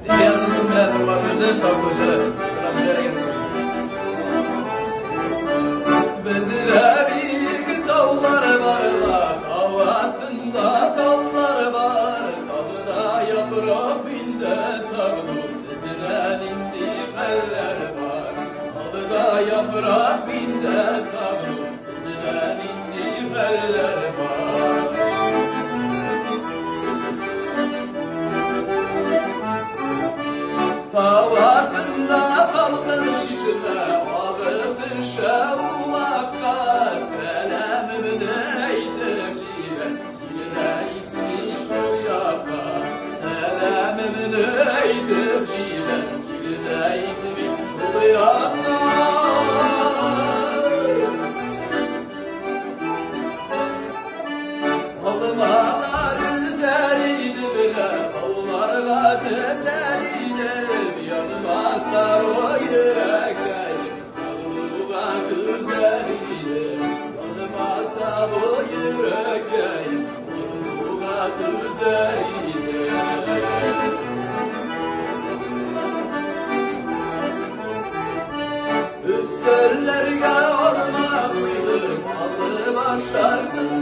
Yazılsın bile durmaklıca, savunluca. Sıra bir yere gelsin. Bizde büyük dağlar var, dağ aslında dallar var. Dağda yaprak binde savunu, sizden indi feller var. Dağda yaprak binde savunu, sizden indi feller var. Tavasında salkın şişirme, ağıtır şevlakka. Selamımı neydir Cile, Cile ismi şu yaka. Selamımı neydir Cile, Cile ismi şu yaka. Almalar üzeriydi bile, dağlarla teseliydim. Yanıma sar o yüreğim, savruğa güzeliydim. Yanıma sar o yüreğim, savruğa güzeliydim. Üstlerle yorma mıydım, allı başlarsın